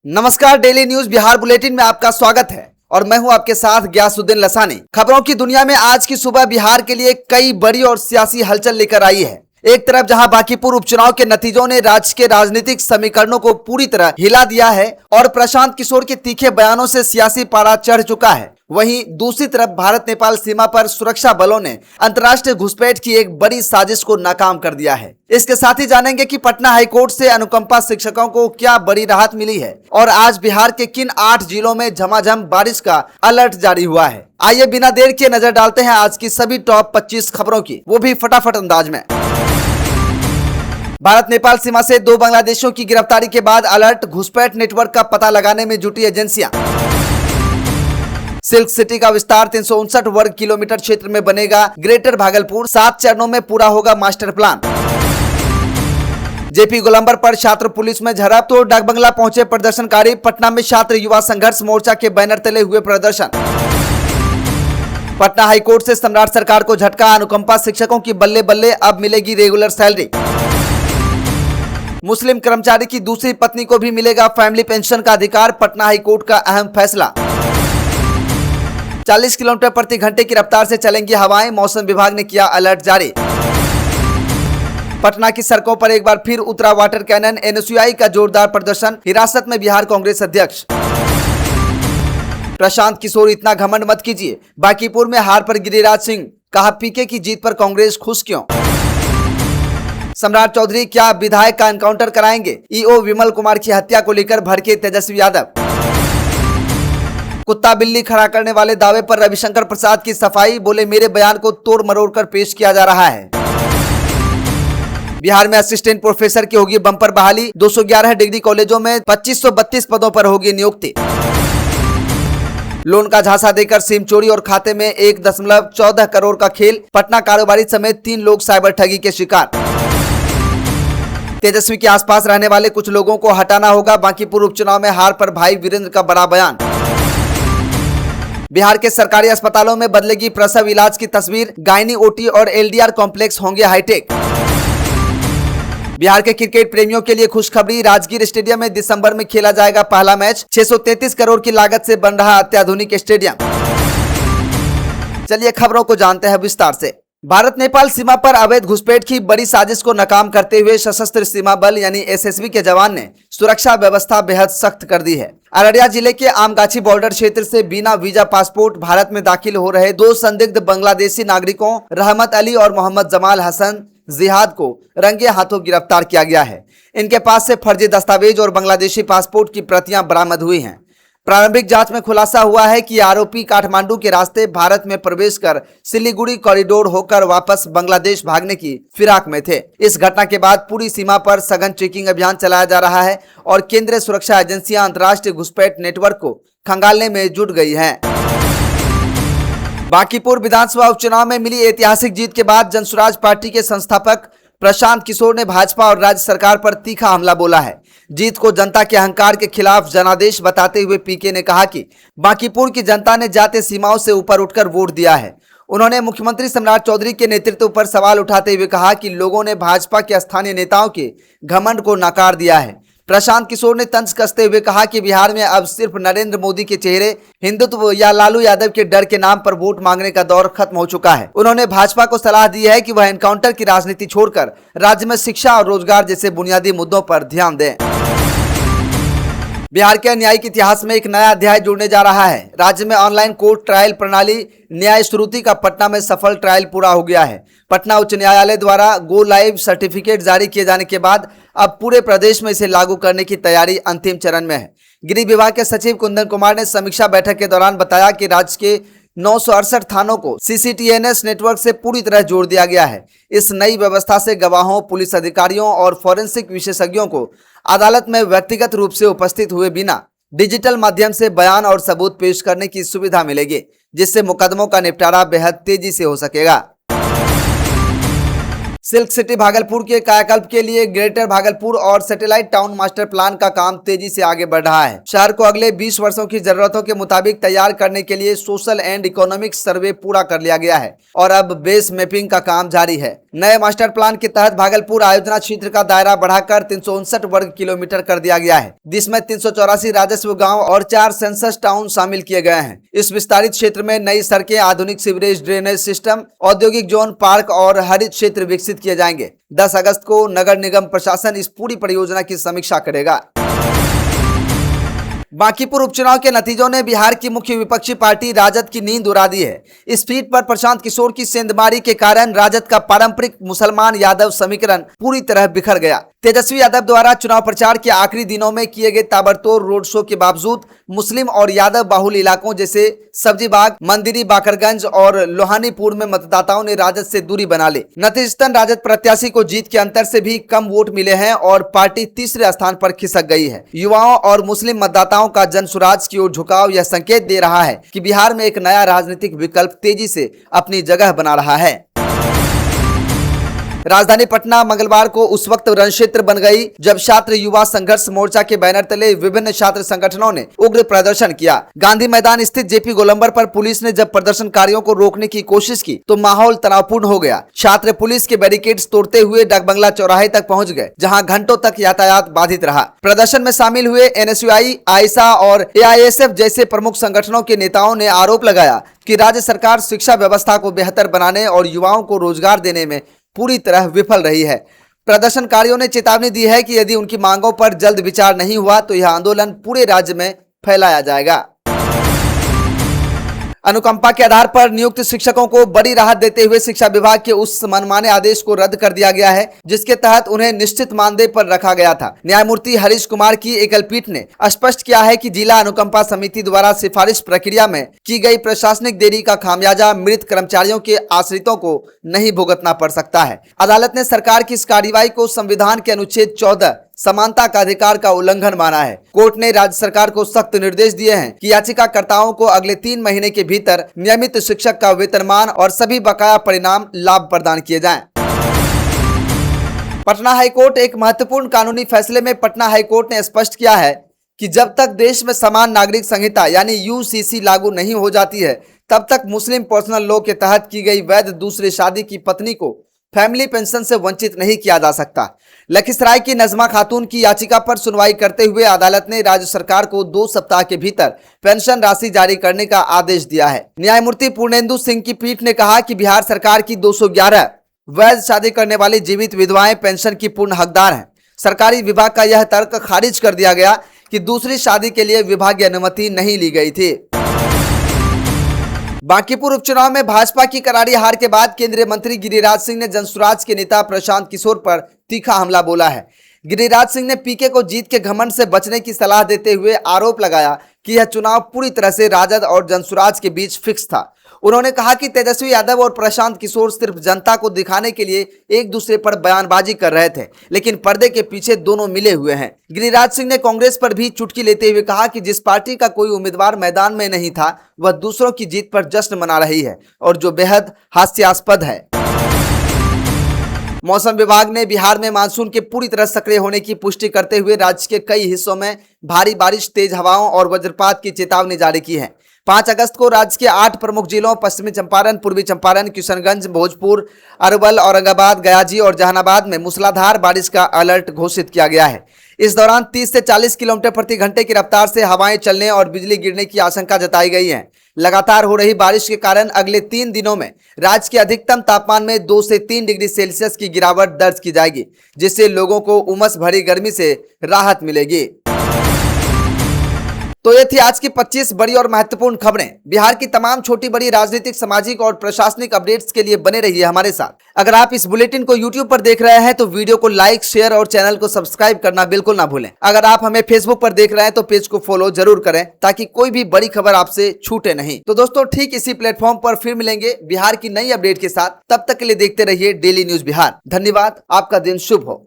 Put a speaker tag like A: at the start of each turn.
A: नमस्कार, daily news Bihar bulletin में आपका स्वागत है और मैं हूं आपके साथ ग्यासुद्दीन लसानी। खबरों की दुनिया में आज की सुबह बिहार के लिए कई बड़ी और सियासी हलचल लेकर आई है। एक तरफ जहां बांकीपुर उपचुनाव के नतीजों ने राज्य के राजनीतिक समीकरणों को पूरी तरह हिला दिया है और प्रशांत किशोर के तीखे बयानों से सियासी पारा चढ़ चुका है, वहीं दूसरी तरफ भारत नेपाल सीमा पर सुरक्षा बलों ने अंतर्राष्ट्रीय घुसपैठ की एक बड़ी साजिश को नाकाम कर दिया है। इसके साथ ही जानेंगे कि पटना हाईकोर्ट से अनुकंपा शिक्षकों को क्या बड़ी राहत मिली है और आज बिहार के किन 8 जिलों में झमाझम बारिश का अलर्ट जारी हुआ है। आइए बिना देर किए नजर डालते हैं आज की सभी टॉप 25 खबरों की, वो भी फटाफट अंदाज में। भारत नेपाल सीमा से 2 बांग्लादेशियों की गिरफ्तारी के बाद अलर्ट, घुसपैठ नेटवर्क का पता लगाने में जुटी एजेंसियां। सिल्क सिटी का विस्तार 359 वर्ग किलोमीटर क्षेत्र में बनेगा ग्रेटर भागलपुर, 7 चरणों में पूरा होगा मास्टर प्लान। जेपी गोलंबर पर छात्र पुलिस में झड़प तो डाकबंगला पहुंचे प्रदर्शनकारी, पटना में छात्र युवा संघर्ष मोर्चा के बैनर तले हुए प्रदर्शन। पटना हाईकोर्ट से सम्राट सरकार को झटका, अनुकंपा शिक्षकों की बल्ले बल्ले अब मिलेगी रेगुलर सैलरी। मुस्लिम कर्मचारी की दूसरी पत्नी को भी मिलेगा फैमिली पेंशन का अधिकार, पटना हाईकोर्ट का अहम फैसला। 40 किलोमीटर प्रति घंटे की रफ्तार से चलेंगी हवाएं, मौसम विभाग ने किया अलर्ट जारी। पटना की सड़कों पर एक बार फिर उतरा वाटर कैनन, एनएसयूआई का जोरदार प्रदर्शन, हिरासत में बिहार कांग्रेस अध्यक्ष। प्रशांत किशोर इतना घमंड मत कीजिए, बांकीपुर में हार पर गिरिराज सिंह, कहा पीके की जीत पर कांग्रेस खुश क्यों। सम्राट चौधरी क्या विधायक का एनकाउंटर कराएंगे, ईओ विमल कुमार की हत्या को लेकर भड़के तेजस्वी यादव। कुत्ता बिल्ली खड़ा करने वाले दावे पर रविशंकर प्रसाद की सफाई, बोले मेरे बयान को तोड़ मरोड़ कर पेश किया जा रहा है। बिहार में असिस्टेंट प्रोफेसर की होगी बम्पर बहाली, 211 डिग्री कॉलेजों में 2532 पदों पर होगी नियुक्ति। लोन का झांसा देकर सिम चोरी और खाते में 1.14 करोड़ का खेल, पटना कारोबारी समेत 3 लोग साइबर ठगी के शिकार। तेजस्वी के आसपास रहने वाले कुछ लोगों को हटाना होगा, बांकीपुर उपचुनाव में हार पर भाई वीरेंद्र का बड़ा बयान। बिहार के सरकारी अस्पतालों में बदलेगी प्रसव इलाज की तस्वीर, गायनी ओटी और एलडीआर कॉम्प्लेक्स होंगे हाईटेक। बिहार के क्रिकेट प्रेमियों के लिए खुशखबरी, राजगीर स्टेडियम में दिसंबर में खेला जाएगा पहला मैच, 633 करोड़ की लागत से बन रहा अत्याधुनिक स्टेडियम। चलिए खबरों को जानते हैं विस्तार से। भारत नेपाल सीमा पर अवैध घुसपैठ की बड़ी साजिश को नाकाम करते हुए सशस्त्र सीमा बल यानी एसएसबी के जवान ने सुरक्षा व्यवस्था बेहद सख्त कर दी है। अररिया जिले के आमगाछी बॉर्डर क्षेत्र से बिना वीजा पासपोर्ट भारत में दाखिल हो रहे 2 संदिग्ध बांग्लादेशी नागरिकों रहमत अली और मोहम्मद जमाल हसन जिहाद को रंगे हाथों गिरफ्तार किया गया है। इनके पास से फर्जी दस्तावेज और बांग्लादेशी पासपोर्ट की प्रतियां बरामद हुई हैं। प्रारंभिक जांच में खुलासा हुआ है कि आरोपी काठमांडू के रास्ते भारत में प्रवेश कर सिलीगुड़ी कॉरिडोर होकर वापस बांग्लादेश भागने की फिराक में थे। इस घटना के बाद पूरी सीमा पर सघन चेकिंग अभियान चलाया जा रहा है और केंद्रीय सुरक्षा एजेंसियां अंतर्राष्ट्रीय घुसपैठ नेटवर्क को खंगालने में जुट गई हैं। बांकीपुर विधानसभा उपचुनाव में मिली ऐतिहासिक जीत के बाद जनसुराज पार्टी के संस्थापक प्रशांत किशोर ने भाजपा और राज्य सरकार पर तीखा हमला बोला है। जीत को जनता के अहंकार के खिलाफ जनादेश बताते हुए पीके ने कहा कि बांकीपुर की जनता ने जातीय सीमाओं से ऊपर उठकर वोट दिया है। उन्होंने मुख्यमंत्री सम्राट चौधरी के नेतृत्व पर सवाल उठाते हुए कहा कि लोगों ने भाजपा के स्थानीय नेताओं के घमंड को नकार दिया है। प्रशांत किशोर ने तंज कसते हुए कहा कि बिहार में अब सिर्फ नरेंद्र मोदी के चेहरे, हिंदुत्व या लालू यादव के डर के नाम पर वोट मांगने का दौर खत्म हो चुका है। उन्होंने भाजपा को सलाह दी है कि वह एनकाउंटर की राजनीति छोड़कर राज्य में शिक्षा और रोजगार जैसे बुनियादी मुद्दों पर ध्यान दें। बिहार के न्यायिक इतिहास में एक नया अध्याय जुड़ने जा रहा है। राज्य में ऑनलाइन कोर्ट ट्रायल प्रणाली न्याय श्रुति का पटना में सफल ट्रायल पूरा हो गया है। पटना उच्च न्यायालय द्वारा गो लाइव सर्टिफिकेट जारी किए जाने के बाद अब पूरे प्रदेश में इसे लागू करने की तैयारी अंतिम चरण में है। गृह विभाग के सचिव कुंदन कुमार ने समीक्षा बैठक के दौरान बताया कि राज्य के 968 थानों को सीसीटीएनएस नेटवर्क से पूरी तरह जोड़ दिया गया है। इस नई व्यवस्था से गवाहों, पुलिस अधिकारियों और फॉरेंसिक विशेषज्ञों को अदालत में व्यक्तिगत रूप से उपस्थित हुए बिना डिजिटल माध्यम से बयान और सबूत पेश करने की सुविधा मिलेगी, जिससे मुकदमों का निपटारा बेहद तेजी से हो सकेगा। सिल्क सिटी भागलपुर के कायाकल्प के लिए ग्रेटर भागलपुर और सैटेलाइट टाउन मास्टर प्लान का काम तेजी से आगे बढ़ रहा है। शहर को अगले 20 वर्षों की जरूरतों के मुताबिक तैयार करने के लिए सोशल एंड इकोनॉमिक सर्वे पूरा कर लिया गया है और अब बेस मैपिंग का काम जारी है। नए मास्टर प्लान के तहत भागलपुर आयोजना क्षेत्र का दायरा बढ़ाकर 359 वर्ग किलोमीटर कर दिया गया है, जिसमें 384 राजस्व गांव और 4 सेंसस टाउन शामिल किए गए हैं। इस विस्तारित क्षेत्र में नई सड़कें, आधुनिक सीवरेज ड्रेनेज सिस्टम, औद्योगिक जोन, पार्क और हरित क्षेत्र विकसित किए जाएंगे। 10 अगस्त को नगर निगम प्रशासन इस पूरी परियोजना की समीक्षा करेगा। बांकीपुर उपचुनाव के नतीजों ने बिहार की मुख्य विपक्षी पार्टी राजद की नींद उड़ा दी है। इस सीट पर प्रशांत किशोर की सेंधमारी के कारण राजद का पारंपरिक मुसलमान यादव समीकरण पूरी तरह बिखर गया। तेजस्वी यादव द्वारा चुनाव प्रचार के आखिरी दिनों में किए गए ताबड़तोड़ रोड शो के बावजूद मुस्लिम और यादव बाहुल इलाकों जैसे सब्जीबाग, मंदिरी, बाकरगंज और लोहानीपुर में मतदाताओं ने राजद से दूरी बना ली। नतीजतन राजद प्रत्याशी को जीत के अंतर से भी कम वोट मिले हैं और पार्टी तीसरे स्थान पर खिसक गई है। युवाओं और मुस्लिम मतदाताओं का जनसुराज की ओर झुकाव यह संकेत दे रहा है कि बिहार में एक नया राजनीतिक विकल्प तेजी से अपनी जगह बना रहा है। राजधानी पटना मंगलवार को उस वक्त रणक्षेत्र बन गई जब छात्र युवा संघर्ष मोर्चा के बैनर तले विभिन्न छात्र संगठनों ने उग्र प्रदर्शन किया। गांधी मैदान स्थित जेपी गोलंबर पर पुलिस ने जब प्रदर्शनकारियों को रोकने की कोशिश की तो माहौल तनावपूर्ण हो गया। छात्र पुलिस के बैरिकेड्स तोड़ते हुए डाकबंगला चौराहे तक पहुंच गए, जहां घंटों तक यातायात बाधित रहा। प्रदर्शन में शामिल हुए एनएसयूआई, आईसा और एआईएसएफ जैसे प्रमुख संगठनों के नेताओं ने आरोप लगाया कि राज्य सरकार शिक्षा व्यवस्था को बेहतर बनाने और युवाओं को रोजगार देने में पूरी तरह विफल रही है। प्रदर्शनकारियों ने चेतावनी दी है कि यदि उनकी मांगों पर जल्द विचार नहीं हुआ तो यह आंदोलन पूरे राज्य में फैलाया जाएगा। अनुकंपा के आधार पर नियुक्त शिक्षकों को बड़ी राहत देते हुए शिक्षा विभाग के उस मनमाने आदेश को रद्द कर दिया गया है जिसके तहत उन्हें निश्चित मानदेय पर रखा गया था। न्यायमूर्ति हरीश कुमार की एकल पीठ ने स्पष्ट किया है कि जिला अनुकंपा समिति द्वारा सिफारिश प्रक्रिया में की गई प्रशासनिक देरी का खामियाजा मृत कर्मचारियों के आश्रितों को नहीं भुगतना पड़ सकता है। अदालत ने सरकार की इस कार्रवाई को संविधान के अनुच्छेद 14 समानता का अधिकार का उल्लंघन माना है। कोर्ट ने राज्य सरकार को सख्त निर्देश दिए हैं कि याचिकाकर्ताओं को अगले 3 महीने के भीतर नियमित शिक्षक का वेतनमान और सभी बकाया परिणाम लाभ प्रदान किए जाएं। पटना हाईकोर्ट एक महत्वपूर्ण कानूनी फैसले में पटना हाईकोर्ट ने स्पष्ट किया है कि जब तक देश में समान नागरिक संहिता यानी यूसीसी लागू नहीं हो जाती है तब तक मुस्लिम पर्सनल लॉ के तहत की गई वैध दूसरी शादी की पत्नी को फैमिली पेंशन से वंचित नहीं किया जा सकता। लखीसराय की नजमा खातून की याचिका पर सुनवाई करते हुए अदालत ने राज्य सरकार को 2 सप्ताह के भीतर पेंशन राशि जारी करने का आदेश दिया है। न्यायमूर्ति पूर्णेंदु सिंह की पीठ ने कहा कि बिहार सरकार की 211 वैध शादी करने वाली जीवित विधवाएं पेंशन की पूर्ण हकदार हैं। सरकारी विभाग का यह तर्क खारिज कर दिया गया कि दूसरी शादी के लिए विभागीय अनुमति नहीं ली गई थी। बांकीपुर उपचुनाव में भाजपा की करारी हार के बाद केंद्रीय मंत्री गिरिराज सिंह ने जनसुराज के नेता प्रशांत किशोर पर तीखा हमला बोला है। गिरिराज सिंह ने पीके को जीत के घमंड से बचने की सलाह देते हुए आरोप लगाया कि यह चुनाव पूरी तरह से राजद और जनसुराज के बीच फिक्स था। उन्होंने कहा कि तेजस्वी यादव और प्रशांत किशोर सिर्फ जनता को दिखाने के लिए एक दूसरे पर बयानबाजी कर रहे थे, लेकिन पर्दे के पीछे दोनों मिले हुए हैं। गिरिराज सिंह ने कांग्रेस पर भी चुटकी लेते हुए कहा कि जिस पार्टी का कोई उम्मीदवार मैदान में नहीं था वह दूसरों की जीत पर जश्न मना रही है और जो बेहद हास्यास्पद है। मौसम विभाग ने बिहार में मानसून के पूरी तरह सक्रिय होने की पुष्टि करते हुए राज्य के कई हिस्सों में भारी बारिश, तेज हवाओं और वज्रपात की चेतावनी जारी की है। 5 अगस्त को राज्य के 8 प्रमुख जिलों पश्चिमी चंपारण, पूर्वी चंपारण, किशनगंज, भोजपुर, अरवल, औरंगाबाद, गयाजी और जहानाबाद में मूसलाधार बारिश का अलर्ट घोषित किया गया है। इस दौरान 30 से 40 किलोमीटर प्रति घंटे की रफ्तार से हवाएं चलने और बिजली गिरने की आशंका जताई गई है। लगातार हो रही बारिश के कारण अगले 3 दिनों में राज्य के अधिकतम तापमान में 2 से 3 डिग्री सेल्सियस की गिरावट दर्ज की जाएगी, जिससे लोगों को उमस भरी गर्मी से राहत मिलेगी। तो ये थी आज की 25 बड़ी और महत्वपूर्ण खबरें। बिहार की तमाम छोटी बड़ी राजनीतिक, सामाजिक और प्रशासनिक अपडेट्स के लिए बने रहिए हमारे साथ। अगर आप इस बुलेटिन को YouTube पर देख रहे हैं तो वीडियो को लाइक, शेयर और चैनल को सब्सक्राइब करना बिल्कुल ना भूलें। अगर आप हमें फेसबुक पर देख रहे हैं तो पेज को फॉलो जरूर करें ताकि कोई भी बड़ी खबर आपसे छूटे नहीं। तो दोस्तों, ठीक इसी प्लेटफॉर्म पर फिर मिलेंगे बिहार की नई अपडेट के साथ। तब तक के लिए देखते रहिए डेली न्यूज बिहार। धन्यवाद। आपका दिन शुभ हो।